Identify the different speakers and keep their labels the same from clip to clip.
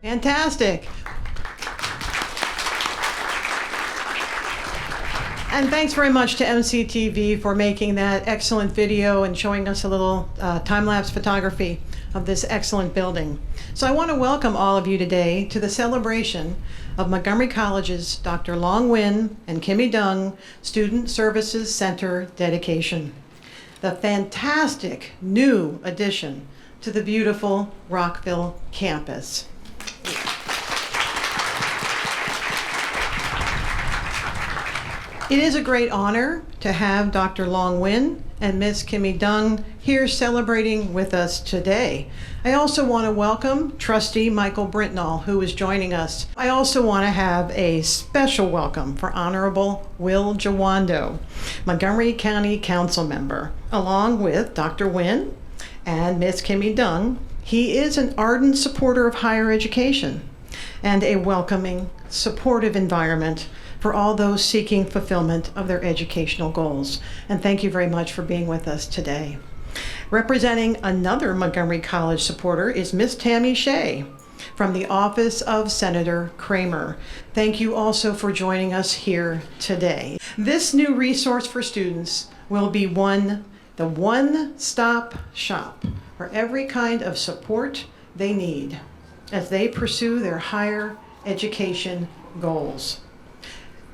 Speaker 1: Fantastic. And thanks very much to MCTV for making that excellent video and showing us a little time-lapse photography of this excellent building. So I want to welcome all of you today to the celebration of Montgomery College's Dr. Nguyen and Kimmy Duong Student Services Center dedication. The fantastic new addition to the beautiful Rockville campus. It is a great honor to have Dr. Nguyen and Ms. Kimmy Duong here celebrating with us today. I also want to welcome Trustee Michael Brintnall, who is joining us. I also want to have a special welcome for Honorable Will Jawando, Montgomery County Council member, along with Dr. Nguyen and Ms. Kimmy Duong. He is an ardent supporter of higher education and a welcoming, supportive environment for all those seeking fulfillment of their educational goals. And thank you very much for being with us today. Representing another Montgomery College supporter is Miss Tammy Shea from the Office of Senator Kramer. Thank you also for joining us here today. This new resource for students will be the one-stop shop for every kind of support they need as they pursue their higher education goals.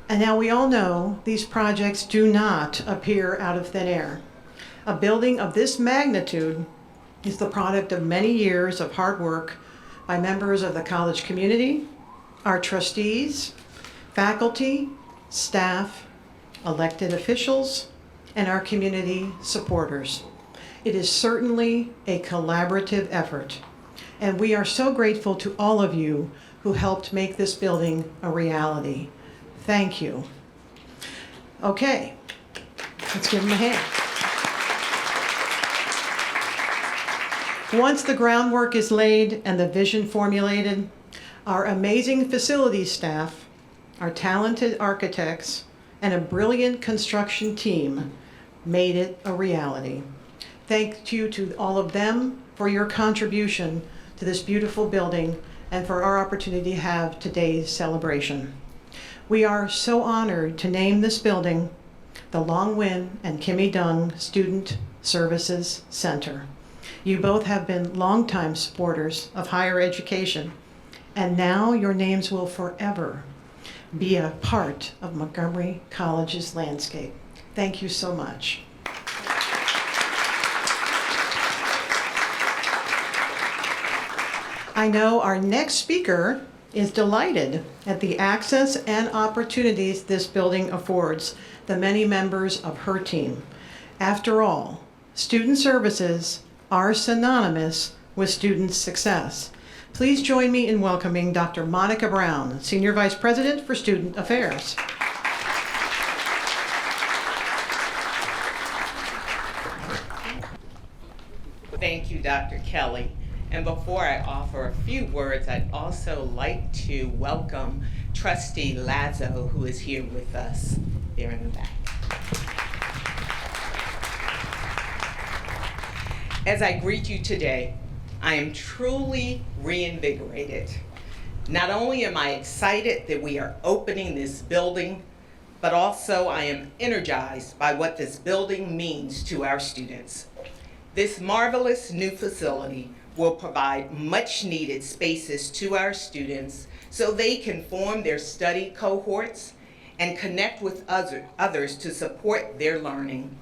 Speaker 1: And now we all know these projects do not appear out of thin air. A building of this magnitude is the product of many years of hard work by members of the college community, our trustees, faculty, staff, elected officials, and our community supporters. It is certainly a collaborative effort, and we are so grateful to all of you who helped make this building a reality. Thank you. Okay, let's give them a hand. Once the groundwork is laid and the vision formulated, our amazing facilities staff, our talented architects, and a brilliant construction team made it a reality. Thank you to all of them for your contribution to this beautiful building and for our opportunity to have today's celebration. We are so honored to name this building the Nguyen and Kimmy Duong Student Services Center. You both have been longtime supporters of higher education, and now your names will forever be a part of Montgomery College's landscape. Thank you so much. I know our next speaker is delighted at the access and opportunities this building affords the many members of her team. After all, student services are synonymous with student success. Please join me in welcoming Dr. Monica Brown, Senior Vice President for Student Affairs.
Speaker 2: Thank you, Dr. Kelly. And before I offer a few words, I'd also like to welcome Trustee Lazo, who is here with us there in the back. As I greet you today, I am truly reinvigorated. Not only am I excited that we are opening this building, but also I am energized by what this building means to our students. This marvelous new facility will provide much needed spaces to our students so they can form their study cohorts and connect with others to support their learning.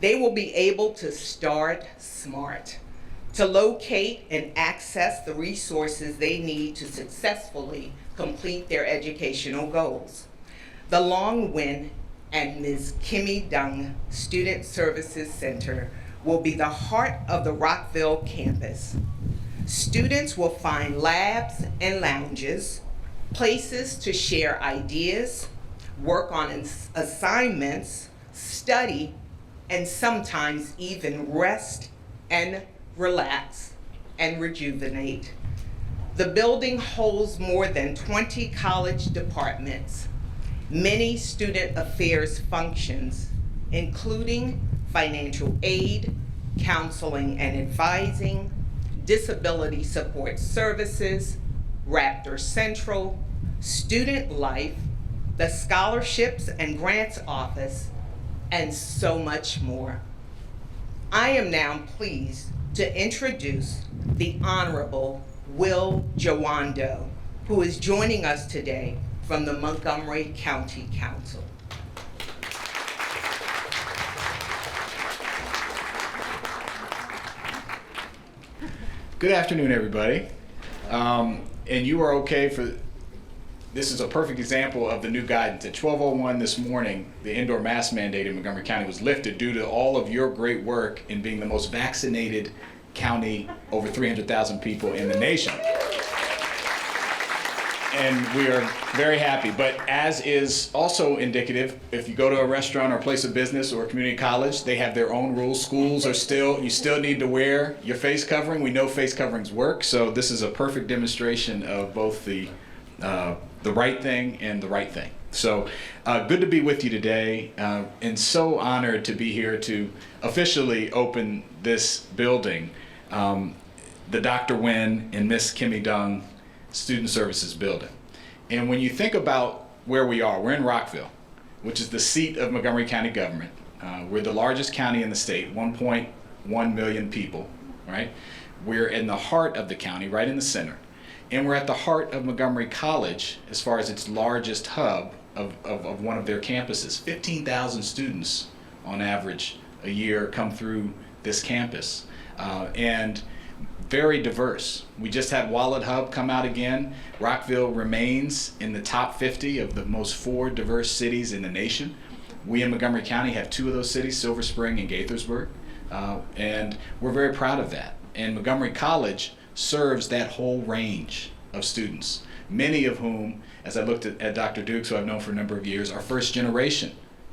Speaker 2: They will be able to start smart, to locate and access the resources they need to successfully complete their educational goals. The Nguyen and Ms. Kimmy Duong Student Services Center will be the heart of the Rockville campus. Students will find labs and lounges, places to share ideas, work on assignments, study, and sometimes even rest and relax and rejuvenate. The building holds more than 20 college departments, many student affairs functions, including financial aid, counseling and advising, disability support services, Raptor Central, Student Life, the Scholarships and Grants Office, and so much more. I am now pleased to introduce the Honorable Will Jawando, who is joining us today from the Montgomery County Council.
Speaker 3: Good afternoon, everybody. And you are okay for, this is a perfect example of the new guidance. At 12:01 this morning, the indoor mask mandate in Montgomery County was lifted due to all of your great work in being the most vaccinated county, over 300,000 people in the nation. And we are very happy, but as is also indicative, if you go to a restaurant or a place of business or a community college, they have their own rules. Schools are you still need to wear your face covering. We know face coverings work, so this is a perfect demonstration of both the right thing and the right thing. So good to be with you today, and so honored to be here to officially open this building, the Dr. Nguyen and Miss Kimmy Duong Student Services building. And when you think about where we are, we're in Rockville, which is the seat of Montgomery County government. We're the largest county in the state, 1.1 million people, right? We're in the heart of the county, right in the center. And we're at the heart of Montgomery College as far as its largest hub of one of their campuses. 15,000 students on average a year come through this campus. And very diverse. We just had Wallet Hub come out again. Rockville remains in the top 50 of the most 4 diverse cities in the nation. We in Montgomery County have 2 of those cities, Silver Spring and Gaithersburg, and we're very proud of that. And Montgomery College serves that whole range of students, many of whom, as I looked at Dr. Dukes, who I've known for a number of years, are first generation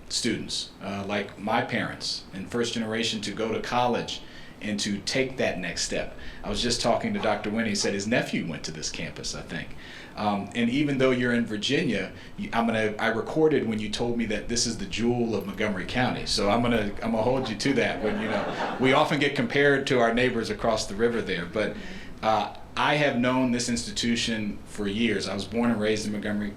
Speaker 3: students, like my parents, and first generation to go to college and to take that next step. I was just talking to Dr. Nguyen. He said his nephew went to this campus, I think. And even though you're in Virginia, I recorded when you told me that this is the jewel of Montgomery County. So I'm gonna hold you to that. When we often get compared to our neighbors across the river there, but I have known this institution for years. I was born and raised in Montgomery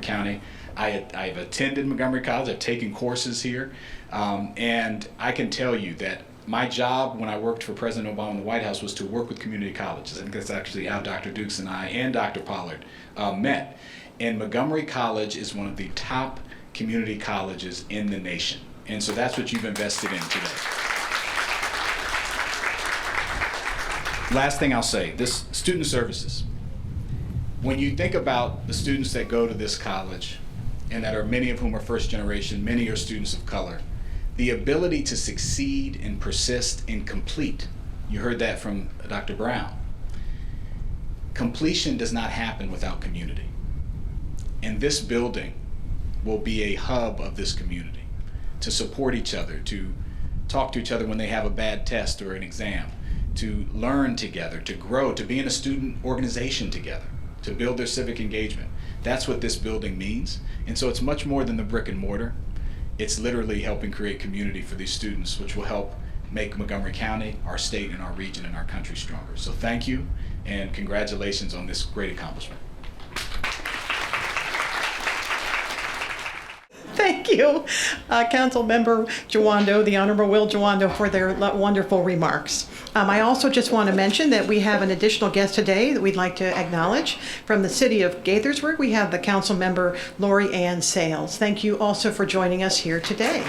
Speaker 3: County. I've attended Montgomery College. I've taken courses here, and I can tell you that my job when I worked for President Obama in the White House was to work with community colleges. I think that's actually how Dr. Dukes and I and Dr. Pollard met. And Montgomery College is one of the top community colleges in the nation. And so that's what you've invested in today. Last thing I'll say, this student services. When you think about the students that go to this college, and that are many of whom are first generation, many are students of color, the ability to succeed and persist and complete, you heard that from Dr. Brown. Completion does not happen without community. And this building will be a hub of this community to support each other, to talk to each other when they have a bad test or an exam, to learn together, to grow, to be in a student organization together, to build their civic engagement. That's what this building means. And so it's much more than the brick and mortar. It's literally helping create community for these students, which will help make Montgomery County, our state, and our region, and our country stronger. So thank you, and congratulations on this great accomplishment.
Speaker 1: Thank you, Council Member Jawando, the Honorable Will Jawando, for their wonderful remarks. I also just want to mention that we have an additional guest today that we'd like to acknowledge. From the city of Gaithersburg, we have the Council Member Lori Ann Sales. Thank you also for joining us here today.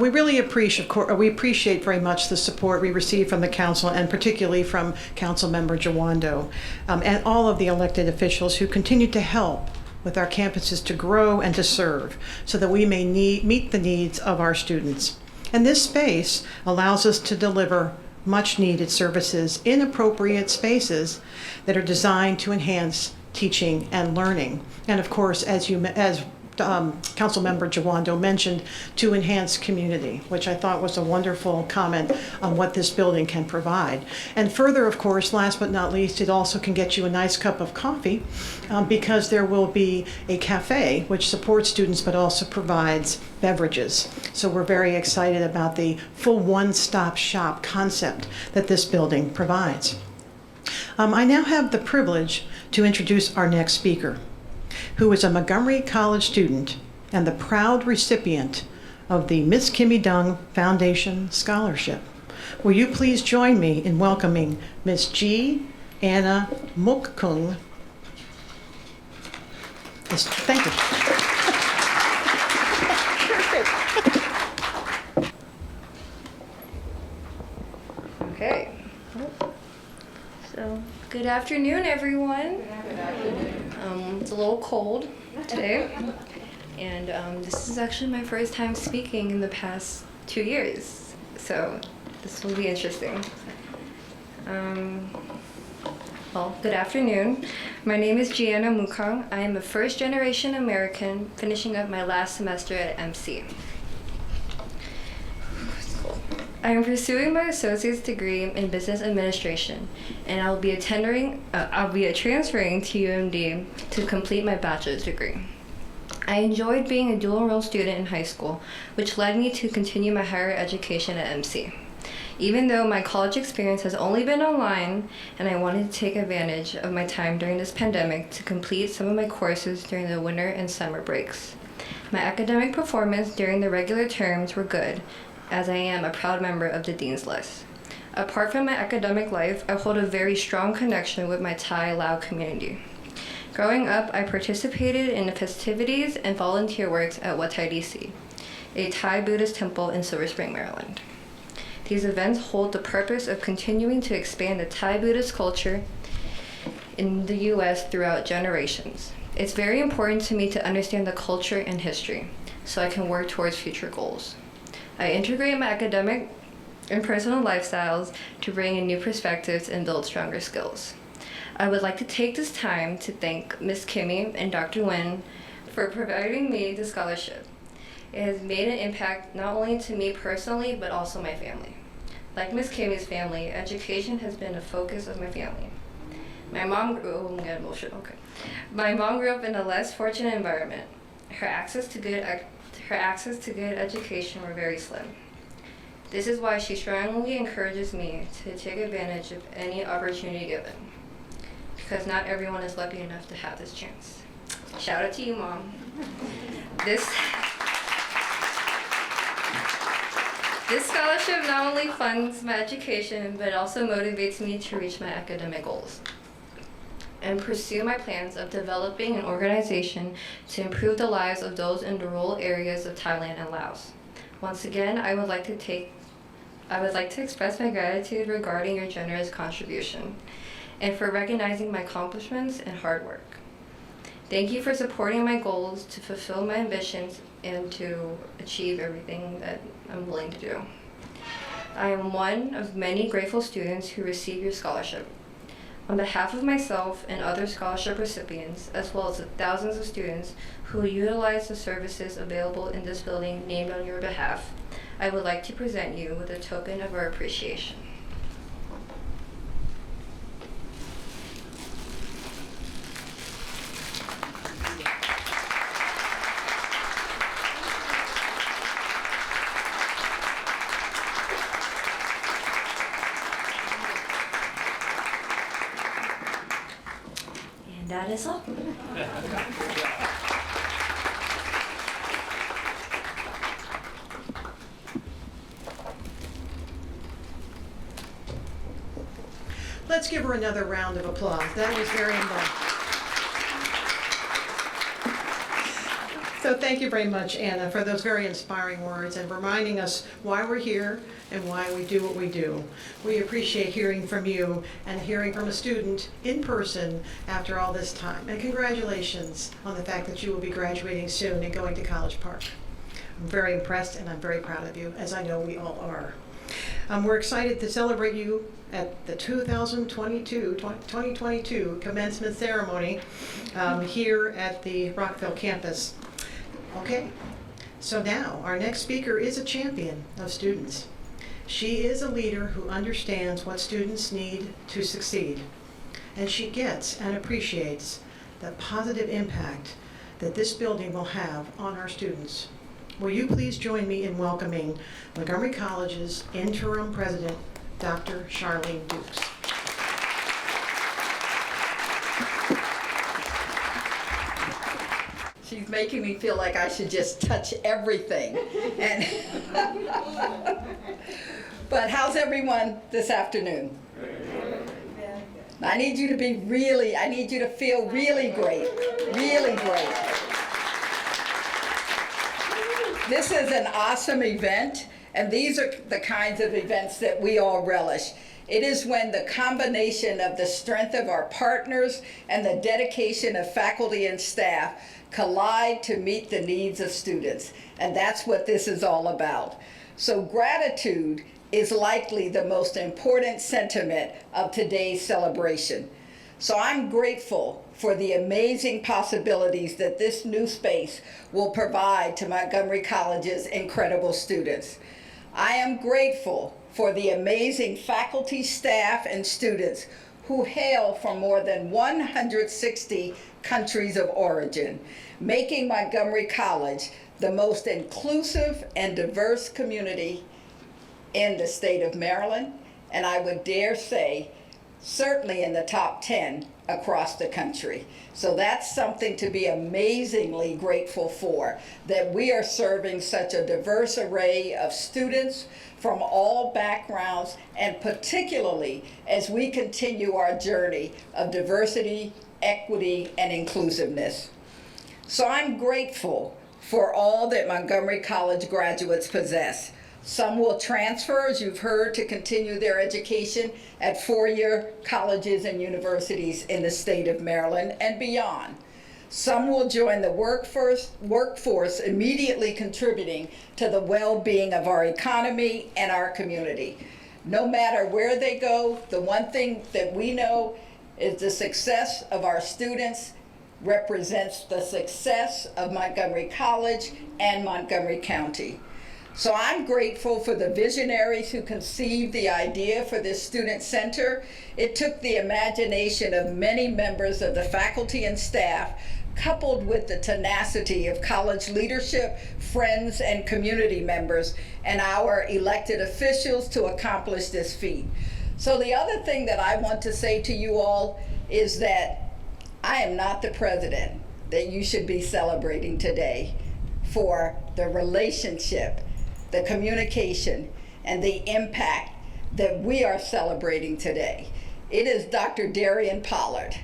Speaker 1: We really appreciate very much the support we receive from the council, and particularly from Council Member Jawando, and all of the elected officials who continue to help with our campuses to grow and to serve so that we may meet the needs of our students. And this space allows us to deliver much needed services in appropriate spaces that are designed to enhance teaching and learning. And of course, as Councilmember Jawando mentioned, to enhance community, which I thought was a wonderful comment on what this building can provide. And further, of course, last but not least, it also can get you a nice cup of coffee because there will be a cafe which supports students but also provides beverages. So we're very excited about the full one-stop shop concept that this building provides. I now have the privilege to introduce our next speaker, who is a Montgomery College student and the proud recipient of the Miss Kimmy Duong Foundation Scholarship. Will you please join me in welcoming Miss G. Anna Mukung. Yes, thank you.
Speaker 4: Okay. So, good afternoon, everyone. It's a little cold today, and this is actually my first time speaking in the past 2 years, so this will be interesting. Well, good afternoon. My name is Gianna Mukang. I am a first-generation American finishing up my last semester at MC. I am pursuing my associate's degree in business administration, and I'll be transferring to UMD to complete my bachelor's degree. I enjoyed being a dual enrolled student in high school, which led me to continue my higher education at MC. Even though my college experience has only been online, and I wanted to take advantage of my time during this pandemic to complete some of my courses during the winter and summer breaks. My academic performance during the regular terms were good, as I am a proud member of the Dean's List. Apart from my academic life, I hold a very strong connection with my Thai Lao community. Growing up, I participated in the festivities and volunteer works at Wat Thai DC, a Thai Buddhist temple in Silver Spring, Maryland. These events hold the purpose of continuing to expand the Thai Buddhist culture in the U.S. throughout generations. It's very important to me to understand the culture and history, so I can work towards future goals. I integrate my academic and personal lifestyles to bring in new perspectives and build stronger skills. I would like to take this time to thank Ms. Kimmy and Dr. Nguyen for providing me the scholarship. It has made an impact not only to me personally, but also my family. Like Ms. Kimmy's family, education has been a focus of my family. My mom grew up in a less fortunate environment. Her access to good education were very slim. This is why she strongly encourages me to take advantage of any opportunity given, because not everyone is lucky enough to have this chance. Shout out to you, Mom. This scholarship not only funds my education, but also motivates me to reach my academic goals and pursue my plans of developing an organization to improve the lives of those in the rural areas of Thailand and Laos. Once again, I would like to express my gratitude regarding your generous contribution and for recognizing my accomplishments and hard work. Thank you for supporting my goals to fulfill my ambitions and to achieve everything that I'm willing to do. I am one of many grateful students who receive your scholarship. On behalf of myself and other scholarship recipients, as well as the thousands of students who utilize the services available in this building named on your behalf, I would like to present you with a token of our appreciation. And that is all.
Speaker 1: Let's give her another round of applause. That was very involved. So thank you very much, Anna, for those very inspiring words and reminding us why we're here and why we do what we do. We appreciate hearing from you and hearing from a student in person after all this time. And congratulations on the fact that you will be graduating soon and going to College Park. I'm very impressed and I'm very proud of you, as I know we all are. We're excited to celebrate you at the 2022 commencement ceremony here at the Rockville campus. Okay, so now our next speaker is a champion of students. She is a leader who understands what students need to succeed, and she gets and appreciates the positive impact that this building will have on our students. Will you please join me in welcoming Montgomery College's interim president, Dr. Charlene Dukes.
Speaker 5: She's making me feel like I should just touch everything. And but how's everyone this afternoon? I need you to feel really great, really great. This is an awesome event, and these are the kinds of events that we all relish. It is when the combination of the strength of our partners and the dedication of faculty and staff collide to meet the needs of students. And that's what this is all about. So gratitude is likely the most important sentiment of today's celebration. So I'm grateful for the amazing possibilities that this new space will provide to Montgomery College's incredible students. I am grateful for the amazing faculty, staff, and students who hail from more than 160 countries of origin, making Montgomery College the most inclusive and diverse community in the state of Maryland, and I would dare say, certainly in the top 10 across the country. So that's something to be amazingly grateful for, that we are serving such a diverse array of students from all backgrounds, and particularly as we continue our journey of diversity, equity, and inclusiveness. So I'm grateful for all that Montgomery College graduates possess. Some will transfer, as you've heard, to continue their education at four-year colleges and universities in the state of Maryland and beyond. Some will join the workforce, immediately contributing to the well-being of our economy and our community. No matter where they go, the one thing that we know is the success of our students represents the success of Montgomery College and Montgomery County. So I'm grateful for the visionaries who conceived the idea for this student center. It took the imagination of many members of the faculty and staff, coupled with the tenacity of college leadership, friends, and community members, and our elected officials to accomplish this feat. So the other thing that I want to say to you all is that I am not the president that you should be celebrating today for the relationship, the communication, and the impact that we are celebrating today. It is Dr. Darian Pollard,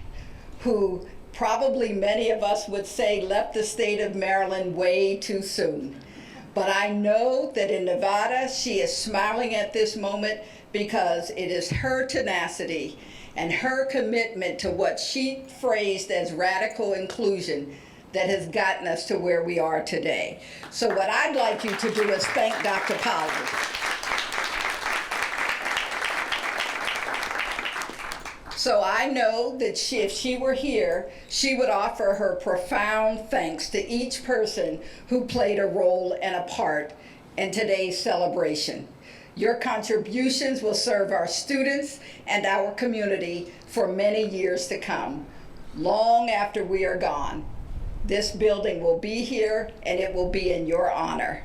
Speaker 5: who probably many of us would say left the state of Maryland way too soon. But I know that in Nevada, she is smiling at this moment because it is her tenacity and her commitment to what she phrased as radical inclusion that has gotten us to where we are today. So what I'd like you to do is thank Dr. Pollard. So I know that if she were here, she would offer her profound thanks to each person who played a role and a part in today's celebration. Your contributions will serve our students and our community for many years to come. Long after we are gone, this building will be here and it will be in your honor.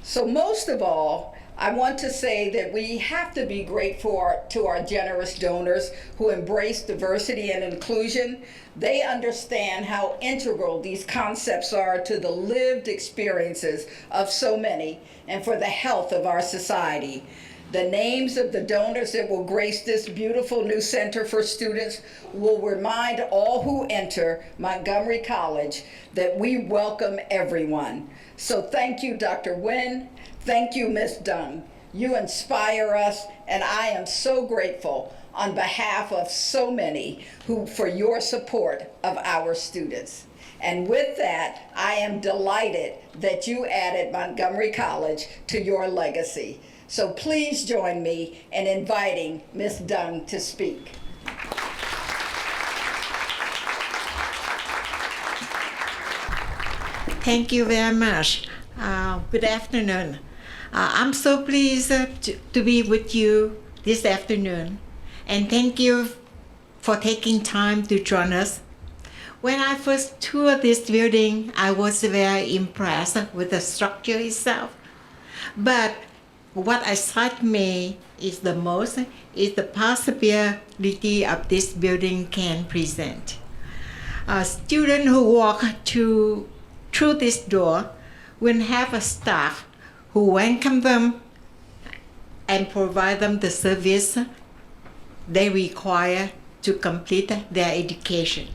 Speaker 5: So most of all, I want to say that we have to be grateful to our generous donors who embrace diversity and inclusion. They understand how integral these concepts are to the lived experiences of so many and for the health of our society. The names of the donors that will grace this beautiful new center for students will remind all who enter Montgomery College that we welcome everyone. So thank you, Dr. Nguyen. Thank you, Ms. Duong. You inspire us, and I am so grateful on behalf of so many for your support of our students. And with that, I am delighted that you added Montgomery College to your legacy. So please join me in inviting Ms. Duong to speak.
Speaker 6: Thank you very much. Good afternoon. I'm so pleased to be with you this afternoon, and thank you for taking time to join us. When I first toured this building, I was very impressed with the structure itself. But what excites me is the most is the possibility of this building can present. Students who walk through this door will have a staff who welcome them and provide them the service they require to complete their education.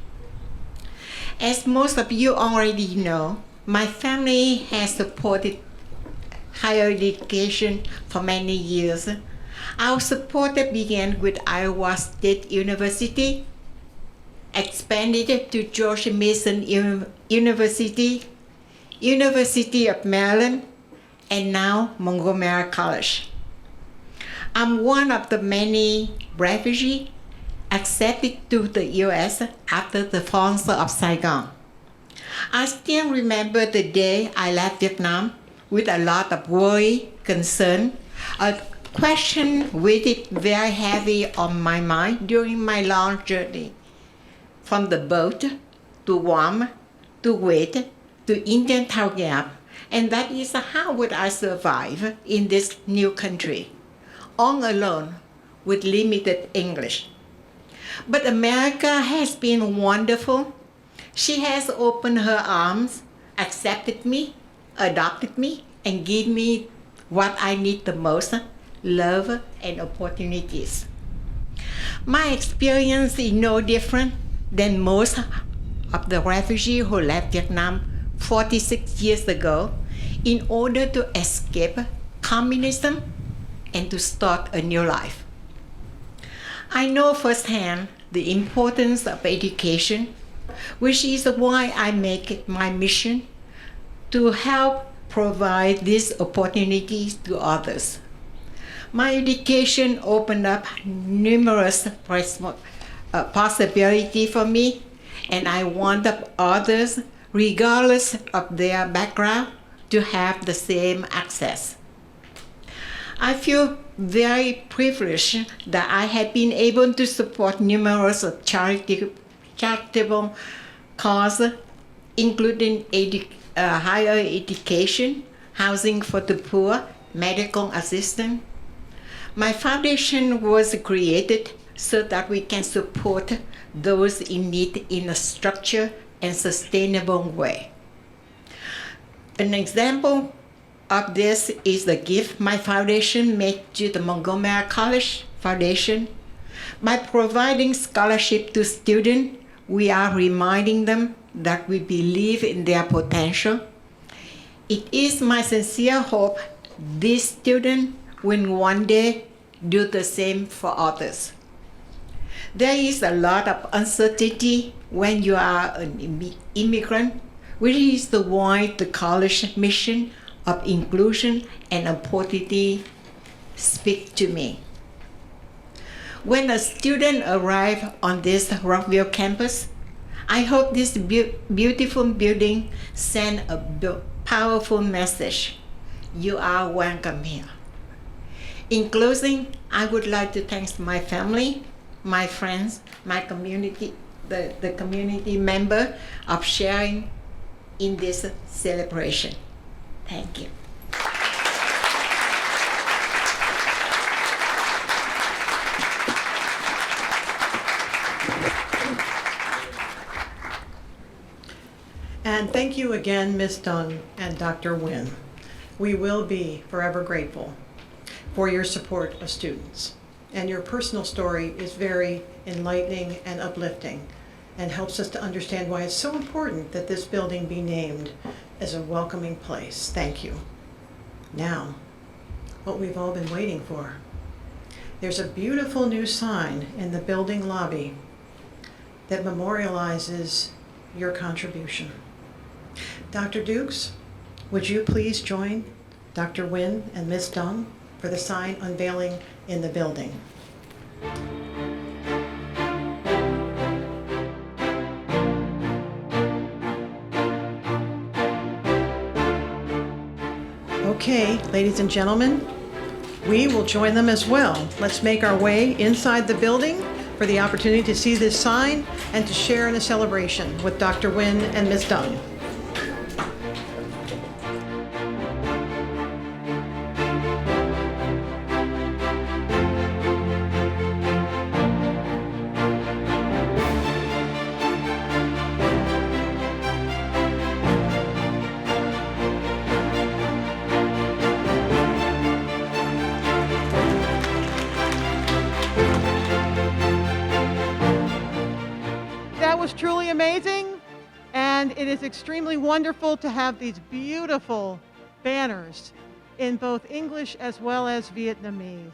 Speaker 6: As most of you already know, my family has supported higher education for many years. Our support began with Iowa State University, expanded to George Mason University, University of Maryland, and now Montgomery College. I'm one of the many refugees accepted to the U.S. after the fall of Saigon. I still remember the day I left Vietnam with a lot of worry, concern, a question weighed very heavy on my mind during my long journey from the boat to Guam to Kuwait to Indian Tower Gap, and that is how would I survive in this new country, all alone with limited English. But America has been wonderful. She has opened her arms, accepted me, adopted me, and gave me what I need the most, love and opportunities. My experience is no different than most of the refugees who left Vietnam 46 years ago in order to escape communism and to start a new life. I know firsthand the importance of education, which is why I make it my mission to help provide these opportunities to others. My education opened up numerous possibilities for me, and I want others, regardless of their background, to have the same access. I feel very privileged that I have been able to support numerous charitable causes, including higher education, housing for the poor, medical assistance. My foundation was created so that we can support those in need in a structured and sustainable way. An example of this is the gift my foundation made to the Montgomery College Foundation. By providing scholarship to students, we are reminding them that we believe in their potential. It is my sincere hope these students will one day do the same for others. There is a lot of uncertainty when you are an immigrant, which is why the college mission of inclusion and opportunity speak to me. When a student arrives on this Rockville campus, I hope this beautiful building sends a powerful message. You are welcome here. In closing, I would like to thank my family, my friends, my community, the community member of sharing in this celebration. Thank you.
Speaker 1: And thank you again, Ms. Duong and Dr. Nguyen. We will be forever grateful for your support of students. And your personal story is very enlightening and uplifting and helps us to understand why it's so important that this building be named as a welcoming place. Thank you. Now, what we've all been waiting for. There's a beautiful new sign in the building lobby that memorializes your contribution. Dr. Dukes, would you please join Dr. Nguyen and Ms. Duong for the sign unveiling in the building? Okay, ladies and gentlemen, we will join them as well. Let's make our way inside the building for the opportunity to see this sign and to share in a celebration with Dr. Nguyen and Ms. Duong. That was truly amazing, and it is extremely wonderful to have these beautiful banners in both English as well as Vietnamese.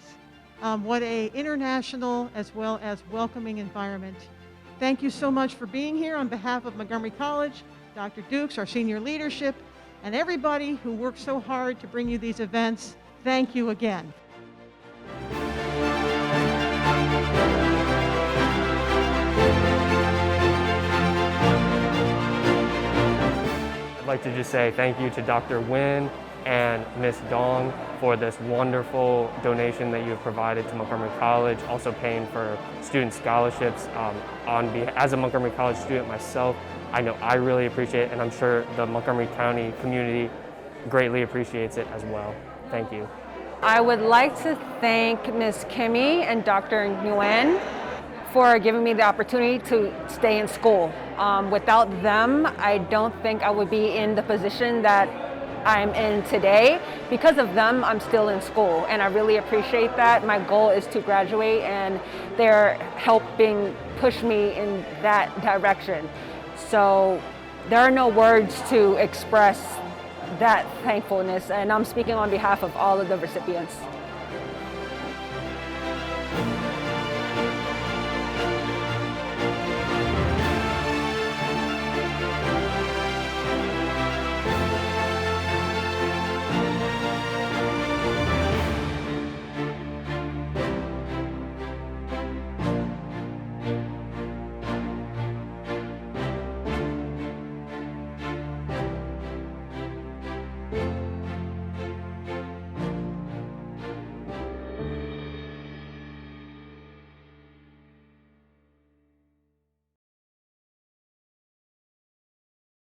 Speaker 1: What a international as well as welcoming environment. Thank you so much for being here on behalf of Montgomery College, Dr. Dukes, our senior leadership, and everybody who worked so hard to bring you these events. Thank you again.
Speaker 7: I'd like to just say thank you to Dr. Nguyen and Ms. Duong for this wonderful donation that you have provided to Montgomery College, also paying for student scholarships. As a Montgomery College student myself, I know I really appreciate it, and I'm sure the Montgomery County community greatly appreciates it as well. Thank you.
Speaker 8: I would like to thank Ms. Kimmy and Dr. Nguyen for giving me the opportunity to stay in school. Without them, I don't think I would be in the position that I'm in today. Because of them, I'm still in school, and I really appreciate that. My goal is to graduate, and they're helping push me in that direction. So there are no words to express that thankfulness, and I'm speaking on behalf of all of the recipients.